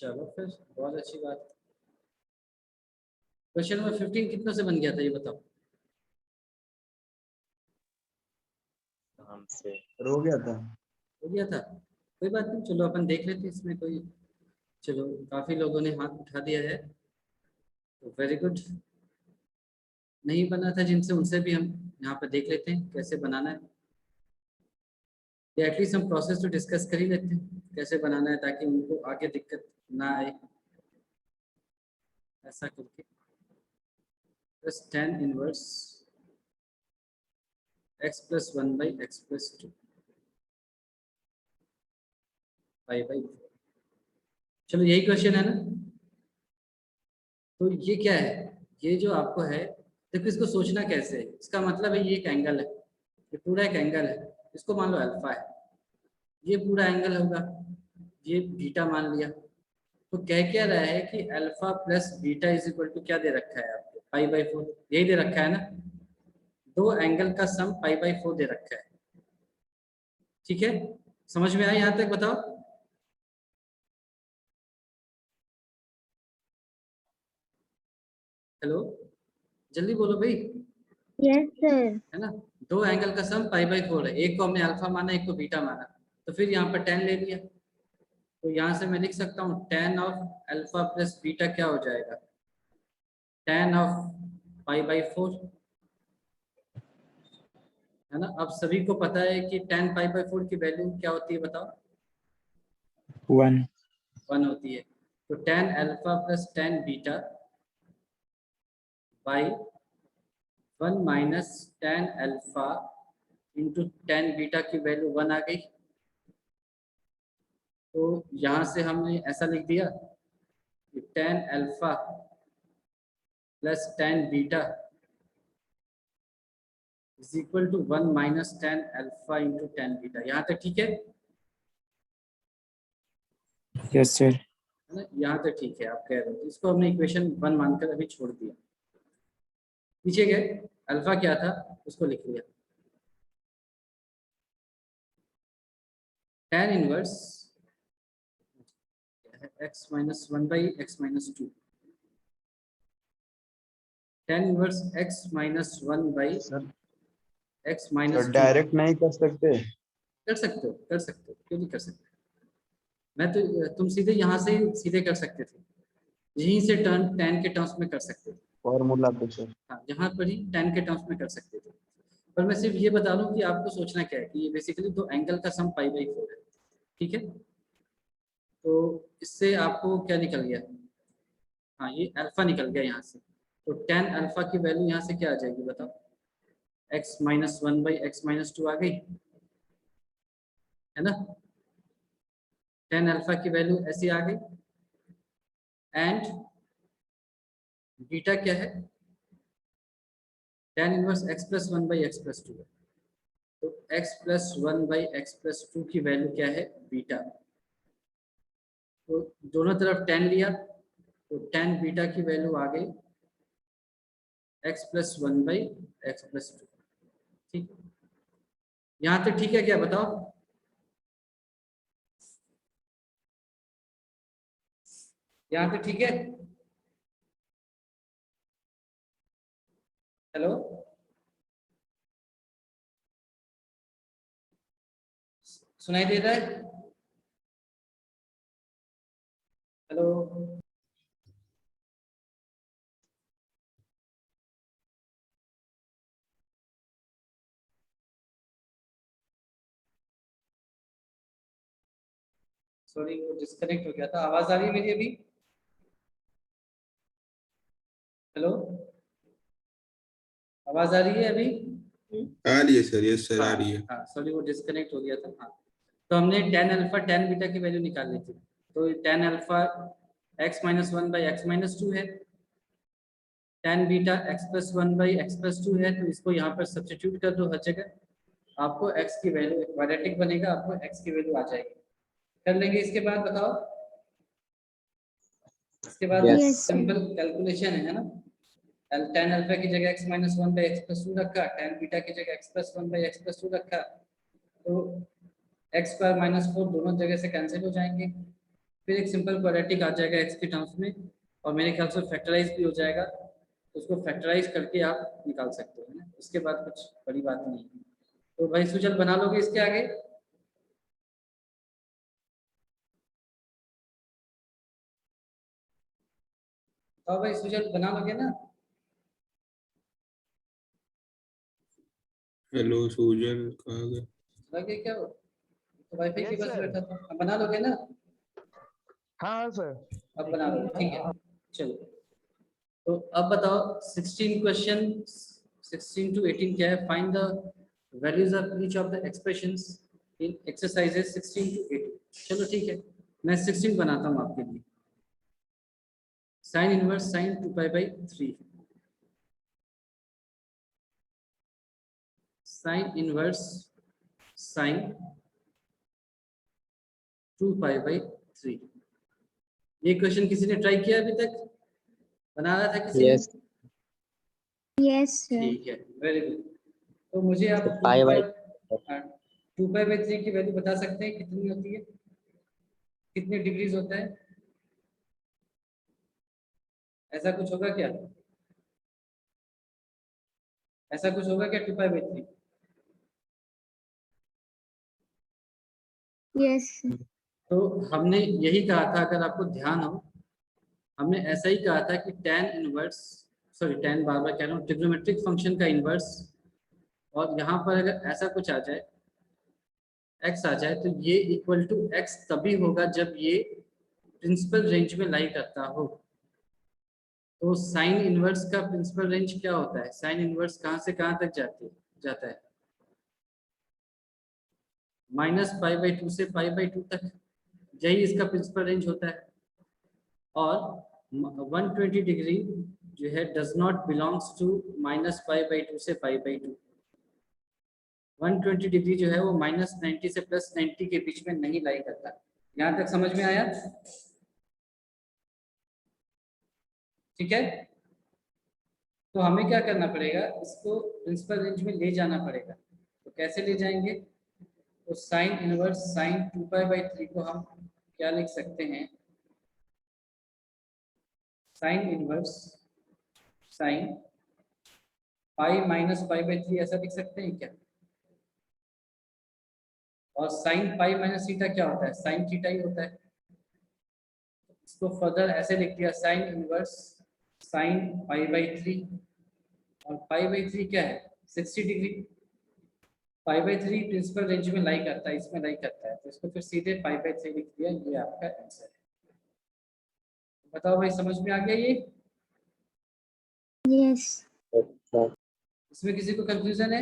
चलो फिर बहुत अच्छी बात। क्वेश्चन नंबर 15 कितनों से बन गया था ये बताओ। हमसे हो गया था। हो गया था, कोई बात नहीं, चलो अपन देख लेते हैं इसमें कोई। चलो काफी लोगों ने हाथ उठा दिया है, तो वेरी गुड। नहीं बना था जिनसे, उनसे भी हम यहाँ पे देख लेते हैं कैसे बनाना है, या एटलीस्ट हम प्रोसेस तो डिस्कस कर ही लेते हैं कैसे बनाना है, ताकि उनको आगे दिक्कत ना आए। ऐसा करके बस tan inverse x plus 1/x+2 5/4। चलो यही क्वेश्चन है ना। तो ये क्या है, ये जो आपको है, देखो इसको सोचना कैसे है। इसका मतलब है ये एक एंगल है, ये पूरा एक एंगल है, इसको मान लो अल्फा है, ये पूरा एंगल होगा, ये बीटा मान लिया। तो कह क्या रहा है कि alpha plus beta is equal to क्या दे रखा है आपको, π/4, यही दे रखा है ना। दो एंगल का सम π/4 दे रखा है। ठीक है, समझ में आया यहाँ तक बताओ। हेलो, जल्दी बोलो भाई। Yes sir. है ना, दो एंगल का सम π/4 है, एक को हमने अल्फा माना, एक को बीटा माना, तो फिर यहाँ पर tan ले लिया। तो यहाँ से मैं लिख सकता हूँ tan of alpha plus beta क्या हो जाएगा, tan ऑफ π/4, है ना। अब सभी को पता है कि tan π/4 की वैल्यू क्या होती है बताओ, 1 होती है। तो tan alpha plus tan beta by 1 minus tan alpha into tan beta की वैल्यू 1 आ गई। तो यहाँ से हमने ऐसा लिख दिया कि tan alpha plus tan beta is equal to 1 minus tan alpha into tan beta. यहाँ तक ठीक है? Yes sir. है ना, यहाँ तक ठीक है। आप कह रहे हो इसको हमने इक्वेशन 1 मानकर अभी छोड़ दिया, पीछे गए, अल्फा क्या था उसको लिख लिया। tan inverse x minus 1/x-2, tan inverse x minus 1/x-2 direct नहीं कर सकते? कर सकते हो, कर सकते हो, क्यों नहीं कर सकते। मैं तो, तुम सीधे यहाँ से सीधे कर सकते थे, यहीं से टर्न tan के टर्म्स में कर सकते थे। फॉर्मूला पे सर। हाँ, यहाँ पर ही tan के टर्म्स में कर सकते थे। पर मैं सिर्फ ये बता दूं कि आपको सोचना क्या है कि ये बेसिकली दो एंगल का सम π/4 है। ठीक है, तो इससे आपको क्या निकल गया, हाँ ये अल्फा निकल गया यहाँ से। तो tan अल्फा की वैल्यू यहाँ से क्या आ जाएगी बताओ, x माइनस 1/x-2 आ गई, है ना। tan अल्फा की वैल्यू ऐसी आ गई, एंड बीटा क्या है, tan inverse x plus 1/x+2 है। तो x प्लस 1/x+2 की वैल्यू क्या है, बीटा। तो दोनों तरफ tan लिया, तो tan बीटा की वैल्यू आ गई x प्लस 1/x+2। ठीक, यहाँ तक ठीक है क्या बताओ। यहाँ तक ठीक है। हेलो, सुनाई दे रहा है? हेलो, सॉरी वो डिस्कनेक्ट हो गया था। आवाज आ रही है मेरी अभी? हेलो, आवाज आ रही है अभी? आ रही है सर, यस सर आ रही है। हाँ सॉरी वो डिस्कनेक्ट हो गया था। हाँ, तो हमने tan अल्फा tan बीटा की वैल्यू निकाल ली थी। तो tan alpha x minus 1/x-2 है, tan beta x plus 1/x+2 है। तो इसको यहाँ पर सब्स्टिट्यूट कर दो हर जगह, आपको x की वैल्यू क्वाड्रेटिक बनेगा, आपको x की वैल्यू आ जाएगी। कर लेंगे इसके बाद बताओ। इसके बाद सिंपल कैलकुलेशन है ना। tan अल्फा की जगह x माइनस 1/x+2 रखा, tan बीटा की जगह x प्लस 1/x+2 रखा, तो x² - 4 दोनों जगह से कैंसिल हो जाएंगे। फिर एक सिंपल क्वाड्रेटिक आ जाएगा एक्स के टर्म्स में, और मेरे ख्याल से फैक्टराइज भी हो जाएगा, तो उसको फैक्टराइज करके आप निकाल सकते हो ना, उसके बाद कुछ बड़ी बात नहीं है। तो भाई सुजल बना लोगे इसके आगे? तो भाई सुजल बना लोगे ना? हेलो सूजन कहाँ गए? लगे क्या वो? तो वाईफाई के Yes, पास sir. बैठा था, अब बना लोगे ना? हाँ सर। अब बना लो, ठीक है। चलो, तो अब बताओ 16 क्वेश्चन 16 to 18 क्या है? Find the values of each of the expressions in exercises 16 to 18। चलो ठीक है, मैं 16 बनाता हूँ आपके लिए। Sine inverse sine 2π/3, sine inverse sine 2π/3। ये क्वेश्चन किसी ने ट्राई किया अभी तक? बना रहा था किसी Yes. ने? Yes, sir. ठीक है, वेरी गुड। तो मुझे आप So, pi by 2π/3 की वैल्यू बता सकते हैं कितनी होती है? कितने डिग्रीज होता है? ऐसा कुछ होगा क्या? ऐसा कुछ होगा क्या 2π/3? Yes, sir. तो हमने यही कहा था, अगर आपको ध्यान हो, हमने ऐसा ही कहा था कि tan इनवर्स, सॉरी tan बार बार कह रहा हूँ, ट्रिग्नोमेट्रिक फंक्शन का इनवर्स, और यहाँ पर अगर ऐसा कुछ आ जाए, x आ जाए, तो ये इक्वल टू x तभी होगा जब ये प्रिंसिपल रेंज में लाई करता हो। तो साइन इनवर्स का प्रिंसिपल रेंज क्या होता है? साइन इनवर्स कहाँ से कहाँ तक जाता है? -π/2 से π/2 तक, यही इसका प्रिंसिपल रेंज होता है। और 120 डिग्री जो है डज नॉट बिलोंग्स टू -π/2 से π/2। 120 डिग्री जो है वो -90 से +90 के बीच में नहीं लाई करता। यहाँ तक समझ में आया? ठीक है, तो हमें क्या करना पड़ेगा, इसको प्रिंसिपल रेंज में ले जाना पड़ेगा। तो कैसे ले जाएंगे? तो साइन इनवर्स साइन 2π/3 को हम क्या लिख सकते हैं? साइन इनवर्स साइन π-π/3 ऐसा लिख सकते हैं क्या? और साइन पाई माइनस थीटा क्या होता है? साइन थीटा ही होता है। इसको फर्दर ऐसे लिख दिया, साइन इनवर्स साइन π/3, और π/3 क्या है? 60 डिग्री। π/3 प्रिंसिपल रेंज में लाई करता है, इसमें लाई करता है, तो इसको फिर सीधे π/3 लिख दिया। ये आपका आंसर है। बताओ भाई, समझ में आ गया ये? Yes. इसमें किसी को कंफ्यूजन है?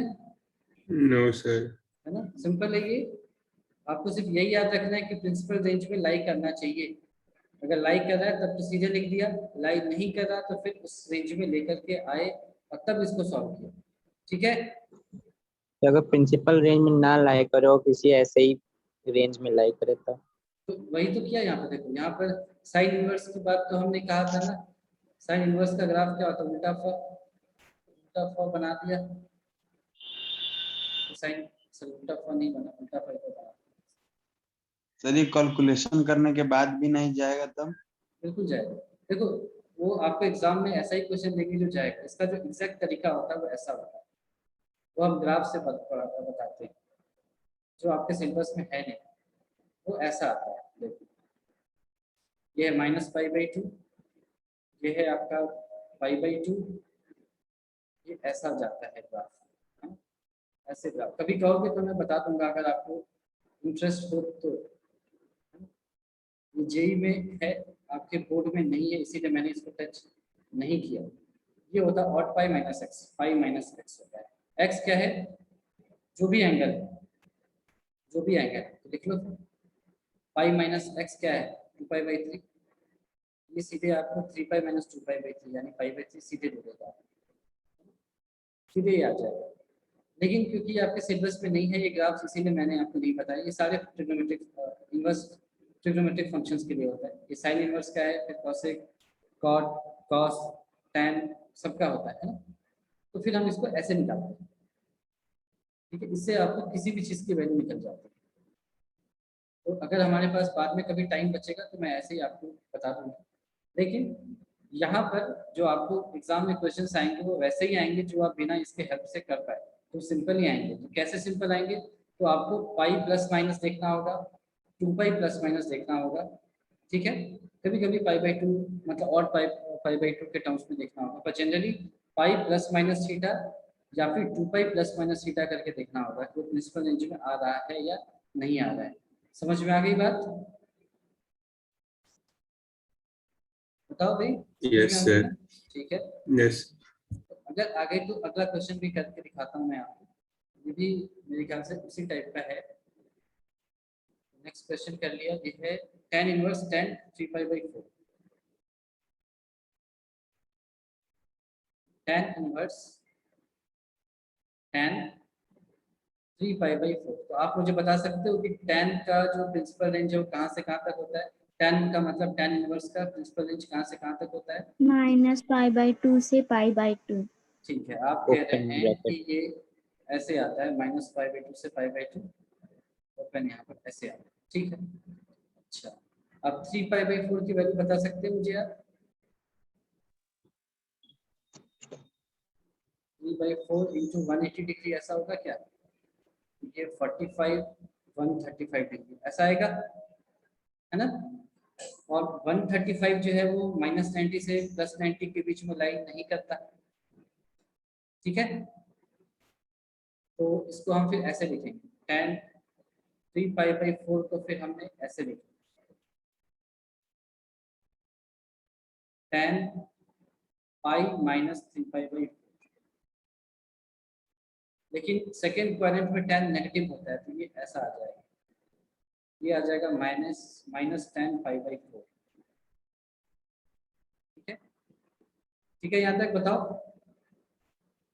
No sir. है ना, सिंपल है ये। आपको सिर्फ यही याद रखना है कि प्रिंसिपल रेंज में लाई करना चाहिए। अगर लाई कर रहा है तब तो सीधे लिख दिया, लाई नहीं कर रहा तो फिर उस रेंज में लेकर के आए और तब इसको सॉल्व किया। ठीक है, तो अगर प्रिंसिपल रेंज में ना लाई करो, किसी ऐसे ही रेंज में लाई करे तो वही तो किया यहाँ पर। देखो यहाँ पर साइन इनवर्स की बात तो हमने कहा था ना, साइन इनवर्स का ग्राफ क्या होता है? उल्टा फ बना दिया। साइन उल्टा फ नहीं बना, उल्टा फ बना। सर ये कैलकुलेशन करने के बाद भी नहीं जाएगा तब? बिल्कुल जाएगा। देखो वो आपको एग्जाम में ऐसा ही क्वेश्चन देंगे जो जाएगा। इसका जो एग्जैक्ट तरीका होता है वो ऐसा होता है, वो हम ग्राफ से बताते हैं, जो आपके सिलेबस में है नहीं, वो ऐसा आता है। देखो ये है -π/2, ये है आपका π/2, ये ऐसा जाता है ग्राफ। हाँ? ऐसे ग्राफ कभी कहोगे तो मैं बता दूंगा, अगर आपको इंटरेस्ट हो तो। ये जेई में है, आपके बोर्ड में नहीं है, इसीलिए मैंने इसको टच नहीं किया। ये होता है odd pi minus x, pi minus x होता है। एक्स क्या है? जो भी एंगल है, जो भी एंगल है तो लिख लो। पाई माइनस एक्स क्या है? 2π/3। ये सीधे आपको 3π - 2π/3 यानी π/3 सीधे दे देगा, सीधे ही आ जाएगा। लेकिन क्योंकि आपके सिलेबस में नहीं है ये ग्राफ, इसीलिए मैंने आपको नहीं बताया। ये सारे ट्रिग्नोमेट्रिक इनवर्स ट्रिग्नोमेट्रिक फंक्शंस के लिए होता है। ये साइन इनवर्स का है, फिर कॉसेक, कॉट, कॉस, टैन सबका होता है ना। तो फिर हम इसको ऐसे निकालते हैं। ठीक है, इससे आपको किसी भी चीज़ की वैल्यू निकल जाती है। तो अगर हमारे पास बाद में कभी टाइम बचेगा तो मैं ऐसे ही आपको बता दूंगा, लेकिन यहाँ पर जो आपको एग्जाम में क्वेश्चंस आएंगे वो वैसे ही आएंगे जो आप बिना इसके हेल्प से कर पाए, तो सिंपल ही आएंगे। तो कैसे सिंपल आएंगे, तो आपको पाई प्लस माइनस देखना होगा, 2 पाई प्लस माइनस देखना होगा, ठीक है। कभी कभी पाई बाई 2 मतलब और पाई बाई 2 के टर्म्स में देखना होगा, पर generally pi plus minus theta या फिर 2 पाई प्लस माइनस थीटा करके देखना होगा कि वो प्रिंसिपल रेंज में आ रहा है या नहीं आ रहा है। समझ में आ गई बात? बताओ भाई। Yes, समझ में आ गई sir. ना? ठीक है। Yes. अगर आगे तो अगला क्वेश्चन भी करके दिखाता हूँ मैं आपको, ये भी मेरे ख्याल से उसी टाइप का है। नेक्स्ट क्वेश्चन कर लिया, ये है tan inverse tan 3 pi by 4, tan inverse tan 3 pi by 4। तो आप मुझे बता सकते हो कि tan का जो प्रिंसिपल रेंज है वो कहाँ से कहाँ तक होता है? tan का मतलब tan इनवर्स का प्रिंसिपल रेंज कहाँ से कहाँ तक होता है? -π/2 से π/2। ठीक है, आप कह रहे ओपन हैं ब्रैकेट। कि ये ऐसे आता है -π/2 से π/2, ओपन यहाँ पर ऐसे आता है, ठीक है। अच्छा, अब 3 π/4 की वैल्यू बता सकते हैं मुझे आप? 3/4 इंटू 180 डिग्री ऐसा होगा क्या? ये 45 135 डिग्री ऐसा आएगा, है ना। और 135 जो है वो -90 से +90 के बीच में लाइन नहीं करता, ठीक है। तो इसको हम फिर ऐसे लिखेंगे, tan 3 π/4 को फिर हमने ऐसे लिखा, tan पाई -3 π/4। लेकिन सेकेंड क्वाड्रेंट में tan नेगेटिव होता है, तो ये ऐसा आ जाएगा, ये आ जाएगा -tan π/4, ठीक है। ठीक है, यहाँ तक बताओ।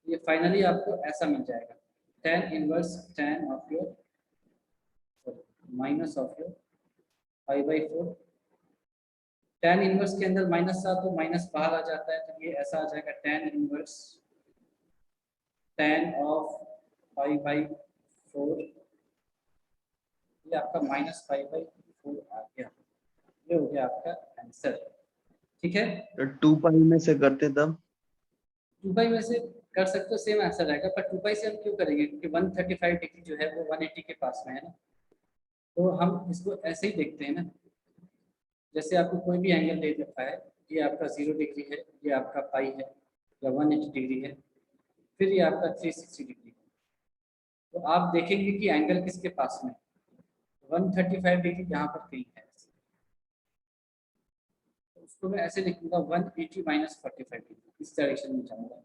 ये फाइनली आपको ऐसा मिल जाएगा, tan inverse tan of your minus of your π/4। tan inverse के अंदर माइनस था तो माइनस बाहर आ जाता है, तो ये ऐसा आ जाएगा tan इनवर्स tan ऑफ π/4। ये आपका -π/4 आ गया, ये हो गया आपका आंसर, ठीक है। तो 2 पाई में से करते तब 2 पाई में से कर सकते हो, सेम आंसर आएगा, पर 2 पाई से हम क्यों करेंगे, क्योंकि 135 डिग्री जो है वो 180 के पास में है ना, तो हम इसको ऐसे ही देखते हैं ना। जैसे आपको कोई भी एंगल दे रखा है, ये आपका 0 डिग्री है, ये आपका पाई है, या 180 डिग्री है, फिर ये आपका 360 डिग्री है, तो आप देखेंगे कि एंगल किसके पास में, 135 डिग्री यहाँ पर कहीं है, तो उसको मैं ऐसे लिखूंगा 180 - 45 डिग्री, इस डायरेक्शन में जाऊंगा,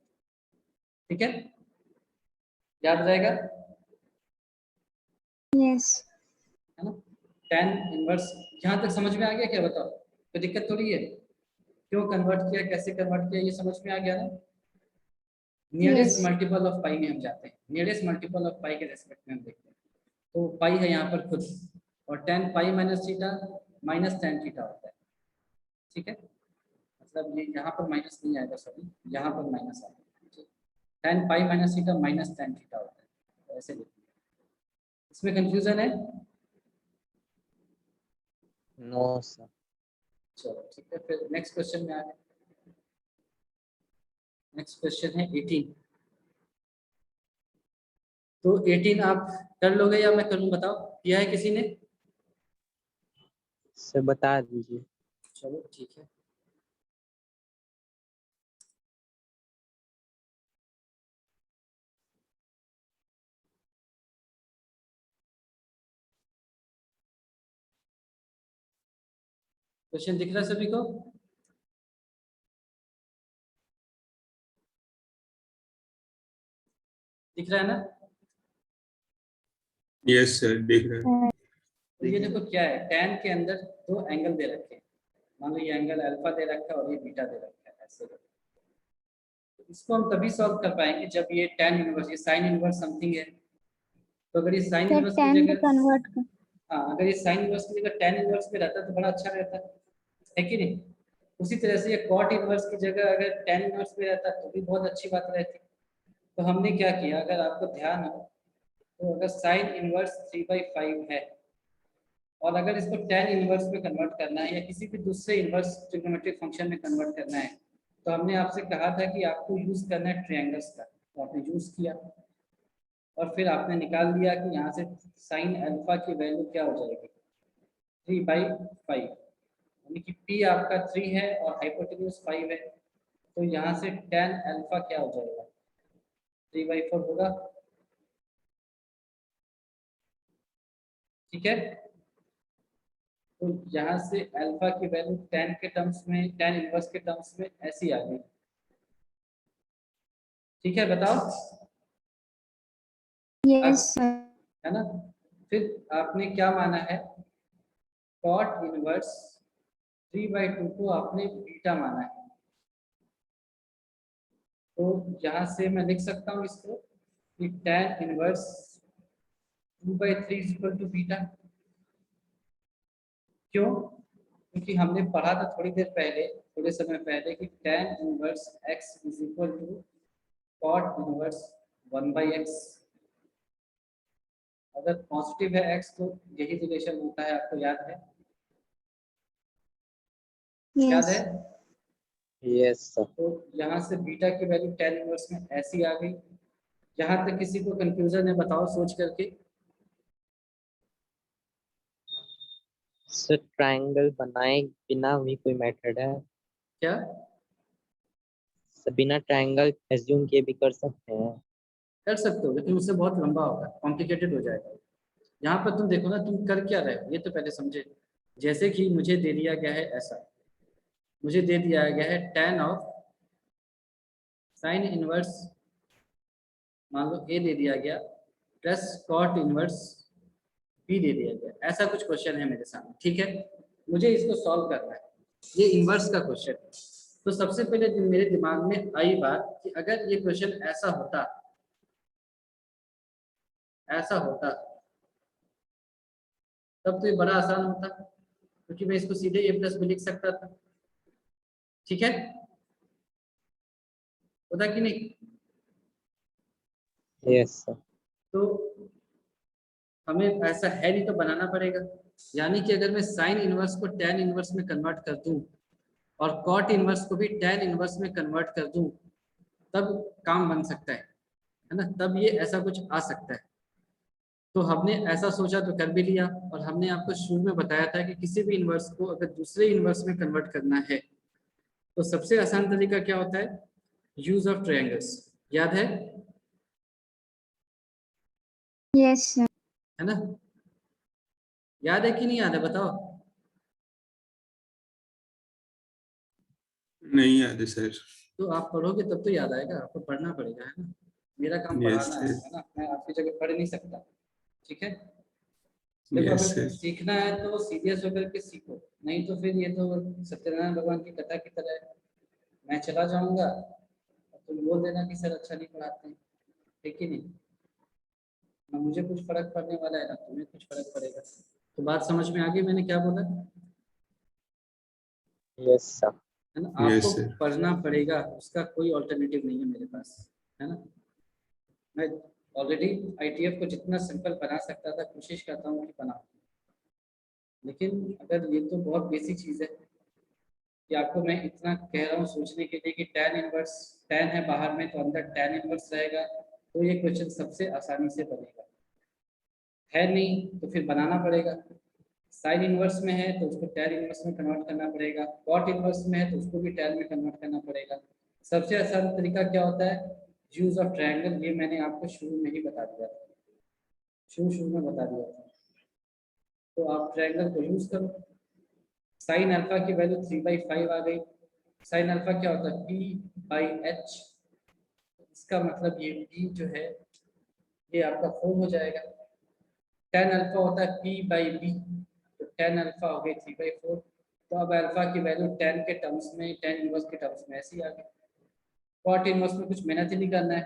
ठीक है। याद रहेगा, यस। है ना। tan इनवर्स यहाँ तक समझ में आ गया क्या? बताओ, कोई दिक्कत थोड़ी है, क्यों कन्वर्ट किया, कैसे कन्वर्ट किया, ये समझ में आ गया ना। Nearest Yes. मल्टीपल ऑफ पाई में हम जाते हैं, नियरेस्ट मल्टीपल ऑफ पाई के रेस्पेक्ट में हम देखते हैं, तो पाई है यहाँ पर खुद, और tan pi minus theta -tan theta होता है, ठीक है। मतलब ये यहाँ पर माइनस नहीं आएगा, सॉरी यहाँ पर माइनस आएगा, tan pi minus theta -tan theta होता है, तो ऐसे देखिए। इसमें कंफ्यूजन है? No sir. चलो ठीक है, फिर नेक्स्ट क्वेश्चन में आ गए। नेक्स्ट क्वेश्चन है 18। तो 18 आप कर लोगे या मैं करूं, बताओ, किया है किसी ने? सर बता दीजिए। चलो ठीक है। क्वेश्चन दिख रहा है सभी को? दिख रहा है ना? Yes, sir. दिख रहा है। तो ये देखो क्या है, tan के अंदर दो एंगल दे रखे हैं, मान लो ये एंगल अल्फा दे रखा है और ये बीटा दे रखा है, ऐसे। तो इसको हम तभी सॉल्व कर पाएंगे जब ये tan इनवर्स, ये sin इनवर्स समथिंग है, तो अगर ये sin सर इनवर्स की tan में जगह, कन्वर्ट कर। हाँ अगर ये sin इनवर्स की जगह tan इनवर्स में रहता तो बड़ा अच्छा रहता है कि नहीं। उसी तरह से ये cot इनवर्स की जगह अगर tan इनवर्स में रहता तो भी बहुत अच्छी बात रहती। तो हमने क्या किया, अगर आपको ध्यान हो तो अगर sin इनवर्स 3/5 है और अगर इसको tan इनवर्स में कन्वर्ट करना है या किसी भी दूसरे इनवर्स ट्रिग्नोमेट्रिक फंक्शन में कन्वर्ट करना है, तो हमने आपसे कहा था कि आपको यूज करना है ट्रायंगल्स का, तो आपने यूज किया और फिर आपने निकाल लिया कि यहाँ से साइन अल्फा की वैल्यू क्या हो जाएगी 3/5, यानी कि p आपका 3 है और हाइपोटेन्यूज 5 है, तो यहाँ से tan अल्फा क्या हो जाएगा 3/4 होगा। ठीक है, तो यहाँ से अल्फा की वैल्यू tan के टर्म्स में, tan इनवर्स के टर्म्स में ऐसी आ गई। ठीक है, बताओ, Yes, sir. है ना। फिर आपने क्या माना है, cot इनवर्स 3/2 को आपने बीटा माना है, तो यहाँ से मैं लिख सकता हूँ इसको कि tan inverse 2/3 is equal to beta. क्यों? क्योंकि हमने पढ़ा था थोड़ी देर पहले, थोड़े समय पहले, कि tan inverse x is equal to cot inverse 1/x। अगर पॉजिटिव है x तो यही रिलेशन होता है, आपको याद है? याद Yes. है? Yes sir. तो यहाँ से बीटा की वैल्यू tan इनवर्स में ऐसी आ गई। यहाँ तक किसी को कंफ्यूजन है, बताओ सोच करके। सर ट्रायंगल बनाए बिना भी कोई मेथड है? क्या? सर बिना ट्रायंगल एज्यूम किए भी कर सकते हैं? कर सकते हो, लेकिन उससे बहुत लंबा होगा, कॉम्प्लिकेटेड हो जाएगा। यहाँ पर तुम देखो ना, तुम कर क्या रहे हो ये तो पहले समझे। जैसे कि मुझे दे दिया गया है ऐसा, मुझे दे दिया गया है tan ऑफ साइन इनवर्स, मान लो a दे दिया गया, प्लस cot इनवर्स b दे दिया गया, ऐसा कुछ क्वेश्चन है मेरे सामने। ठीक है, मुझे इसको सॉल्व करना है, ये इनवर्स का क्वेश्चन है। तो सबसे पहले मेरे दिमाग में आई बात कि अगर ये क्वेश्चन ऐसा होता, ऐसा होता, तब तो ये बड़ा आसान होता, क्योंकि मैं इसको सीधे a प्लस में लिख सकता था। ठीक है, होता कि नहीं? Yes sir. तो हमें ऐसा है नहीं, तो बनाना पड़ेगा। यानी कि अगर मैं साइन इनवर्स को tan इनवर्स में कन्वर्ट कर दूं और cot इनवर्स को भी tan इनवर्स में कन्वर्ट कर दूं, तब काम बन सकता है ना, तब ये ऐसा कुछ आ सकता है। तो हमने ऐसा सोचा तो कर भी लिया, और हमने आपको शुरू में बताया था कि किसी भी इनवर्स को अगर दूसरे इनवर्स में कन्वर्ट करना है तो सबसे आसान तरीका क्या होता है, यूज ऑफ ट्रायंगल्स। याद है? Yes, sir. है ना? याद है कि नहीं याद है, बताओ। नहीं याद है सर। तो आप पढ़ोगे तब तो याद आएगा, आपको पढ़ना पड़ेगा, है ना। मेरा काम यस पढ़ाना है सर। ना, मैं आपकी जगह पढ़ नहीं सकता। ठीक है, देखो यस अगर सर। सीखना है तो सीरियस होकर के सीखो, नहीं तो फिर ये तो सत्यनारायण भगवान की कथा की तरह है, मैं चला जाऊंगा और तुम बोल देना कि सर अच्छा नहीं पढ़ाते हैं। ठीक ही नहीं, ना मुझे कुछ फर्क पड़ने वाला है ना तुम्हें कुछ फर्क पड़ेगा। तो बात समझ में आ गई मैंने क्या बोला, यस सर। है ना। यस आपको सर। पढ़ना पड़ेगा, उसका कोई ऑल्टरनेटिव नहीं है मेरे पास, है ना। मैं ऑलरेडी ITF को जितना सिंपल बना सकता था कोशिश करता हूँ कि बनाऊं, लेकिन अगर ये तो बहुत बेसिक चीज़ है कि आपको मैं इतना कह रहा हूँ सोचने के लिए कि tan इनवर्स, tan है बाहर में तो अंदर tan इनवर्स रहेगा, तो ये क्वेश्चन सबसे आसानी से बनेगा। है नहीं तो फिर बनाना पड़ेगा। साइन इनवर्स में है तो उसको tan इनवर्स में कन्वर्ट करना पड़ेगा, cot इनवर्स में है तो उसको भी tan में कन्वर्ट करना पड़ेगा। सबसे आसान तरीका क्या होता है, यूज ऑफ ट्रायंगल। ये मैंने आपको शुरू में ही बता दिया था, शुरू में बता दिया था। तो आप ट्रायंगल को यूज करो। साइन अल्फा की वैल्यू 3/5 आ गई। साइन अल्फा क्या होता है, p/h। इसका मतलब ये p जो है ये आपका 4 हो जाएगा। tan अल्फा होता है p/b, तो tan अल्फा हो गई 3/4। तो अब अल्फा की वैल्यू tan के टर्म्स में, tan इनवर्स के टर्म्स में ऐसी आ गई। cot इनवर्स में कुछ मेहनत ही नहीं करना है,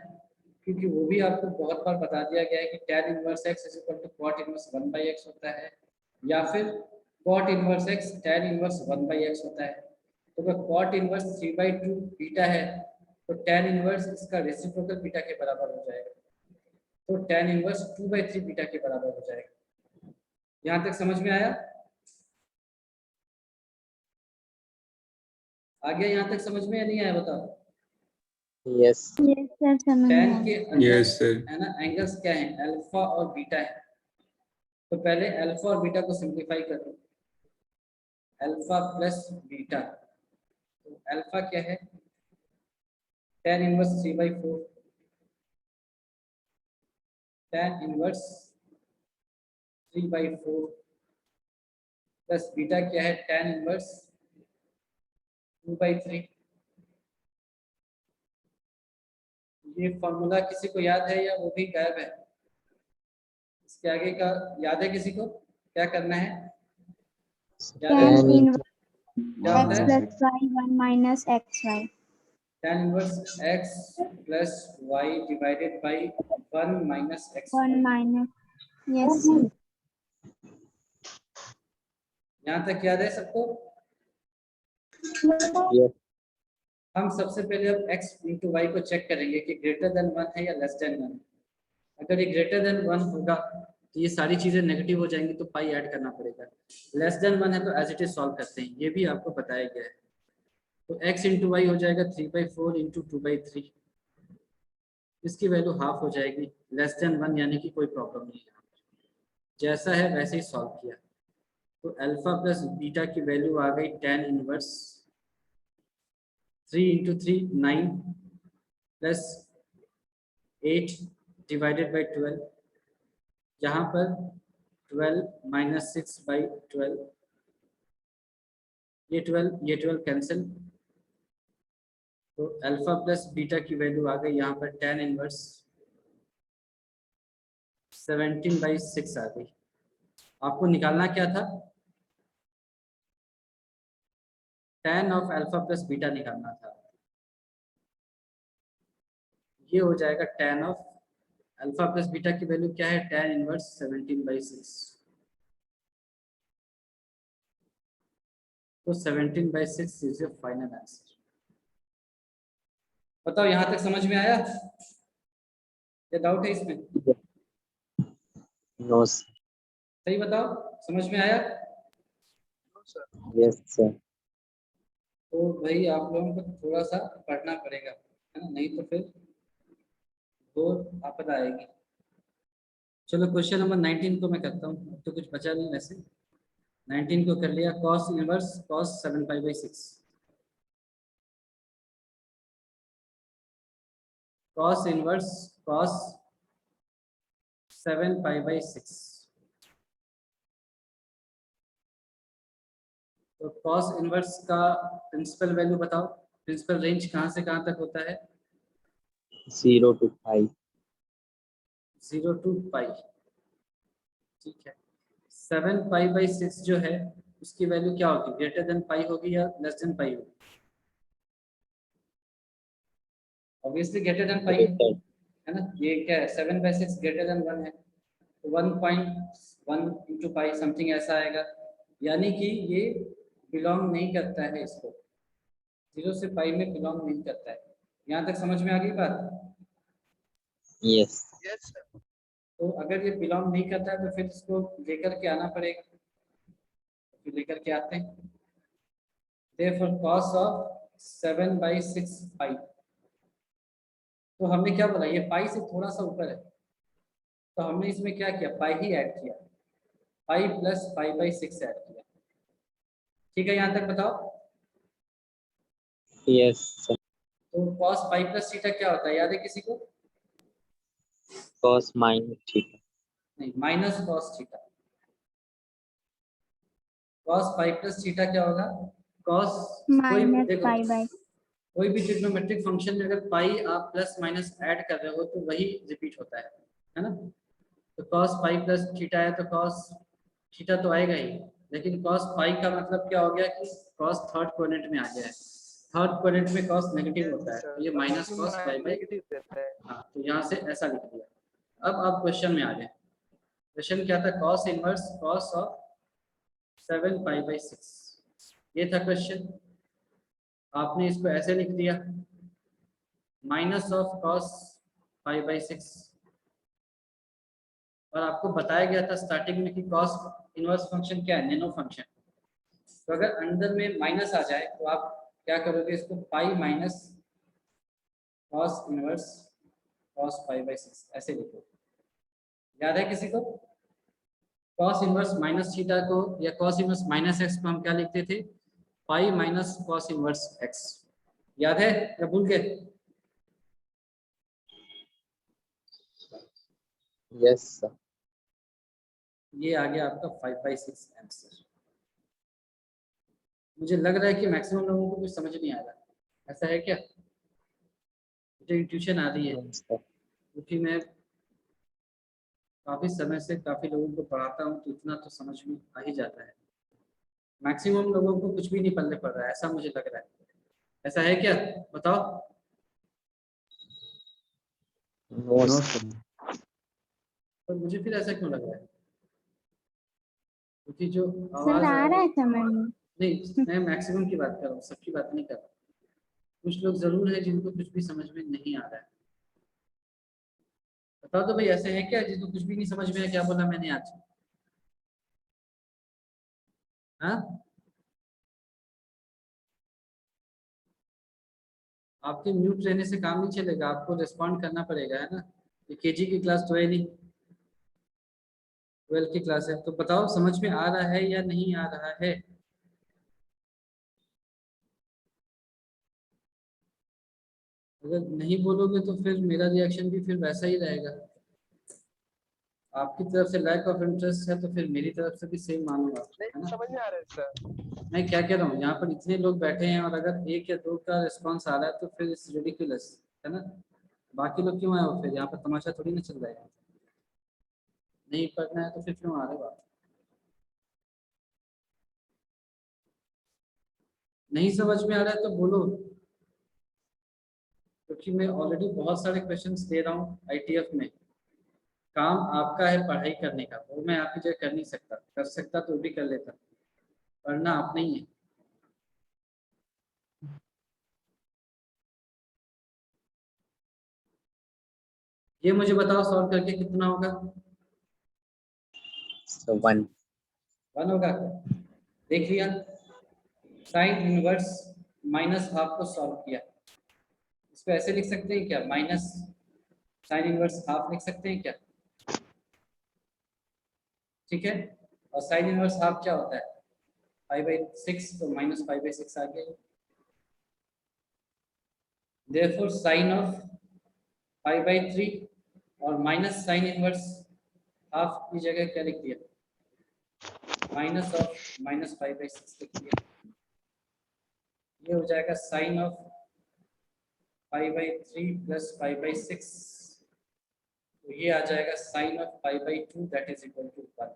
क्योंकि वो भी आपको बहुत बार बता दिया गया है कि tan inverse x is equal to cot inverse 1/x होता है, या फिर cot inverse x tan inverse 1/x होता है। तो अगर cot इनवर्स 3/2 बीटा है तो tan इनवर्स इसका रेसिप्रोकल बीटा के बराबर हो जाएगा, तो tan इनवर्स 2/3 बीटा के बराबर हो जाएगा। यहाँ तक समझ में आया? आ गया यहाँ तक समझ में या नहीं आया बताओ? यस यस सर, समझ में tan आ के गया। अंदर Yes, sir. है ना एंगल्स क्या है, अल्फा और बीटा है। तो पहले अल्फा और बीटा को सिंप्लीफाई कर लो, अल्फा प्लस बीटा। तो अल्फा क्या है, tan inverse 3/4, tan inverse 3/4 plus beta क्या है, tan इनवर्स 2/3। ये फॉर्मूला किसी को याद है या वो भी गायब है? इसके आगे का याद है किसी को? क्या करना है? याद है? tan इनवर्स क्या होता x है? plus y 1 minus xy। tan inverse x plus y divided by 1 minus x। 1 minus, yes sir। यहाँ तक याद है सबको? यस हम सबसे पहले अब x इंटू वाई को चेक करेंगे कि ग्रेटर देन 1 है या लेस देन 1। अगर ये ग्रेटर देन 1 होगा तो ये सारी चीजें नेगेटिव हो जाएंगी, तो पाई ऐड करना पड़ेगा। लेस देन 1 है तो एज इट इज सॉल्व करते हैं, ये भी आपको बताया गया है। तो x इंटू वाई हो जाएगा 3/4 इंटू 2/3, इसकी वैल्यू हाफ हो जाएगी। लेस देन 1 यानी कि कोई प्रॉब्लम नहीं है, जैसा है वैसे ही सॉल्व किया। तो अल्फा प्लस बीटा की वैल्यू आ गई tan inverse 3 into 3 9 plus 8 divided by 12, यहाँ पर 12 माइनस 6/12, ये 12 कैंसिल। तो अल्फा प्लस बीटा की वैल्यू आ गई यहाँ पर tan इनवर्स 17/6 आ गई। आपको निकालना क्या था, tan of alpha plus beta निकालना था। ये हो जाएगा tan of alpha plus beta की वैल्यू क्या है, tan इनवर्स 17/6। तो 17/6 इज योर फाइनल आंसर। बताओ यहाँ तक समझ में आया या डाउट है इसमें? नो सही बताओ, समझ में आया? यस सर तो भाई आप लोगों को थोड़ा सा पढ़ना पड़ेगा, है ना, नहीं तो फिर बहुत आपदा आएगी। चलो क्वेश्चन नंबर 19 को मैं करता हूँ, तो कुछ बचा नहीं वैसे। 19 को कर लिया, cos inverse cos 7π/6, cos inverse cos 7π/6। तो cos इनवर्स का प्रिंसिपल वैल्यू बताओ, प्रिंसिपल रेंज कहाँ से कहाँ तक होता है? 0 to 5 0 to पाई, ठीक है। 7π/6 जो है उसकी वैल्यू क्या होगी, ग्रेटर देन पाई होगी या लेस देन पाई होगी? ऑब्वियसली ग्रेटर देन पाई है ना। ये क्या है, 7/6 ग्रेटर देन 1 है, तो 1.1 इंटू पाई समथिंग ऐसा आएगा, यानी कि ये बिलोंग नहीं करता है इसको, 0 से पाई में बिलोंग नहीं करता है। यहाँ तक समझ में आ गई बात? यस तो अगर ये बिलोंग नहीं करता है तो फिर इसको लेकर के आना पड़ेगा, तो लेकर के आते हैं। therefore cos of 7/6 पाई, तो हमने क्या बोला, ये पाई से थोड़ा सा ऊपर है, तो हमने इसमें क्या किया, पाई ही ऐड किया, पाई प्लस 5/6 ऐड किया। ठीक है, यहाँ तक बताओ। यस सर तो cos पाई प्लस थीटा क्या होता है, याद है किसी को? cos minus theta नहीं, minus cos theta. cos pi plus theta क्या होगा, cos कोई माइनस देखो, पाई बाई, कोई भी ट्रिग्नोमेट्रिक फंक्शन में अगर पाई आप प्लस माइनस ऐड कर रहे हो तो वही रिपीट होता है ना। तो cos पाई प्लस थीटा है तो cos थीटा तो आएगा ही, लेकिन cos पाई का मतलब क्या हो गया कि cos थर्ड क्वाड्रेंट में आ गया है। थर्ड क्वाड्रेंट में cos नेगेटिव होता है, तो ये माइनस cos पाई बाई, हाँ, तो यहाँ से ऐसा लिख दिया। अब आप क्वेश्चन में आ गए। क्वेश्चन क्या था, cos इनवर्स cos ऑफ 7π/6, ये था क्वेश्चन। आपने इसको ऐसे लिख दिया, माइनस ऑफ cos π/6, और आपको बताया गया था स्टार्टिंग में कि cos इनवर्स फंक्शन क्या है, नैनो फंक्शन। तो अगर अंदर में माइनस आ जाए तो आप क्या करोगे इसको pi minus cos inverse cos pi by 6 ऐसे लिखो। याद है किसी को? कॉस इनवर्स माइनस थीटा को या कॉस इनवर्स माइनस एक्स को हम क्या लिखते थे? Pi minus cos inverse x. याद है या भूल गए? Yes sir. ये आ गया आपका 5/6 आंसर। मुझे लग रहा है कि मैक्सिमम लोगों को कुछ समझ नहीं आ रहा, ऐसा है क्या? मुझे इंट्यूशन आ रही है क्योंकि मैं काफी समय से काफी लोगों को पढ़ाता हूँ, तो इतना तो समझ में आ ही जाता है। मैक्सिमम लोगों को कुछ भी नहीं पल्ले पड़ रहा है, ऐसा मुझे लग रहा है। ऐसा है क्या? बताओ। No no sir. सर। पर मुझे फिर ऐसा क्यों लग रहा है? क्योंकि जो सर आवाज आ रहा है समझ में। नहीं, मैं मैक्सिमम की बात कर रहा हूँ, सबकी बात नहीं कर रहा। कुछ लोग जरूर है जिनको कुछ भी समझ में नहीं आ रहा है। बताओ तो भाई, ऐसे है क्या जिसको कुछ भी नहीं समझ में आया? क्या बोला मैंने आज? हाँ, आपके म्यूट रहने से काम नहीं चलेगा, आपको रिस्पॉन्ड करना पड़ेगा, है ना? ये केजी की क्लास तो है नहीं, 12 की क्लास है। तो बताओ समझ में आ रहा है या नहीं आ रहा है? अगर नहीं बोलोगे तो फिर मेरा रिएक्शन भी फिर वैसा ही रहेगा। आपकी तरफ से लैक ऑफ इंटरेस्ट है तो फिर मेरी तरफ से भी सेम मानूंगा, है नहीं ना? समझ में आ रहा है सर। मैं क्या कह रहा हूँ, यहाँ पर इतने लोग बैठे हैं और अगर एक या दो का रिस्पॉन्स आ रहा है तो फिर इट्स रिडिकुलस, है ना? बाकी लोग क्यों आए हो फिर? यहाँ पर तमाशा थोड़ी ना चल रहा है। नहीं पढ़ना है तो फिर क्यों आ रहे हो आप? नहीं समझ में आ रहा है तो बोलो, क्योंकि मैं ऑलरेडी बहुत सारे क्वेश्चंस दे रहा हूँ आईटीएफ में। काम आपका है पढ़ाई करने का, वो मैं आपकी जगह कर नहीं सकता, कर सकता तो भी कर लेता, पढ़ना आप नहीं है। ये मुझे बताओ सॉल्व करके कितना होगा? सो 1। 1 होगा। देख लिया, साइन इनवर्स माइनस हाफ को सॉल्व किया। इसको ऐसे लिख सकते हैं क्या? माइनस साइन इनवर्स हाफ लिख सकते हैं क्या? ठीक है। और साइन इनवर्स हाफ क्या होता है? 5/6, तो माइनस 5/6 आ गया। देयरफॉर साइन ऑफ 5/3 और माइनस साइन इनवर्स हाफ की जगह क्या लिख दिया? माइनस ऑफ माइनस 5/6 लिख दिया। ये हो जाएगा साइन ऑफ 5/3 प्लस 5/6, तो ये आ जाएगा sine of 5/2 that is equal to 1।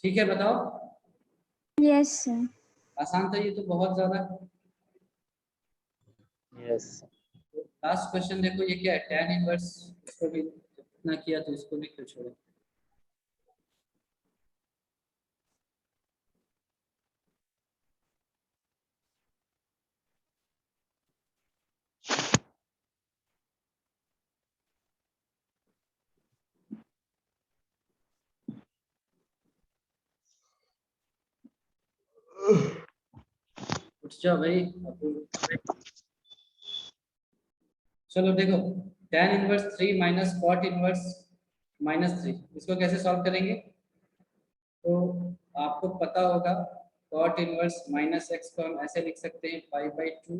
ठीक है, बताओ। Yes sir. आसान था ये तो बहुत ज्यादा। यस। लास्ट क्वेश्चन देखो, ये क्या है? tan inverse. इसको भी इतना किया तो इसको भी क्यों छोड़े? उठ जाओ भाई। चलो देखो, tan inverse 3 minus cot inverse -3, इसको कैसे सॉल्व करेंगे? तो आपको पता होगा, कॉट इनवर्स -x को हम ऐसे लिख सकते हैं 5/2,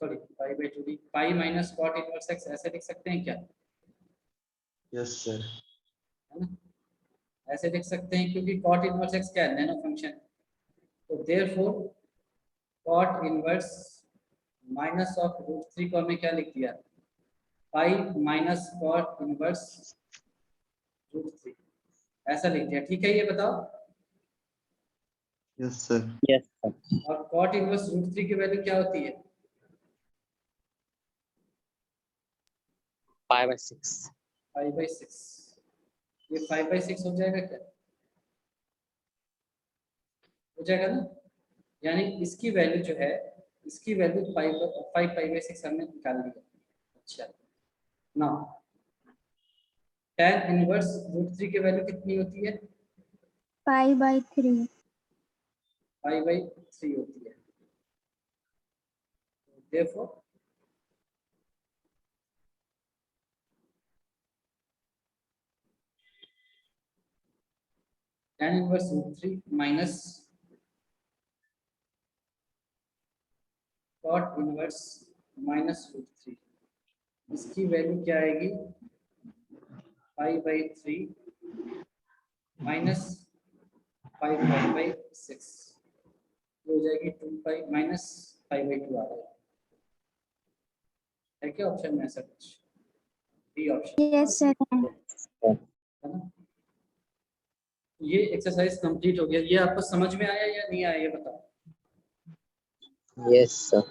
सॉरी 5/2 नहीं, pi minus cot inverse x ऐसे लिख सकते हैं क्या? Yes sir. है ना? ऐसे लिख सकते हैं क्योंकि कॉट इनवर्स x क्या है? नैनो फंक्शन। तो therefore cot inverse minus of √3 को हमने क्या लिख दिया? पाई माइनस कॉट इनवर्स √3 ऐसा लिख दिया। ठीक है, ये बताओ। Yes sir. Yes sir. और कॉट इनवर्स √3 की वैल्यू क्या होती है? 5/6। 5/6। ये 5/6 हो जाएगा क्या? हो जाएगा ना? यानी इसकी वैल्यू जो है, इसकी वैल्यू 5/6 हमने निकाल ली है। अच्छा, नाउ tan इनवर्स √3 की वैल्यू कितनी होती है? π/3 π/3 होती है। Therefore tan inverse √3 minus cot inverse minus √3, इसकी वैल्यू क्या आएगी? π/3 minus 5/6 हो जाएगी 2π minus π/2 आ जाएगा। है क्या ऑप्शन में ऐसा कुछ? बी ऑप्शन yes sir है ना। ये एक्सरसाइज कंप्लीट हो गया। ये आपको समझ में आया या नहीं आया ये बताओ। Yes sir.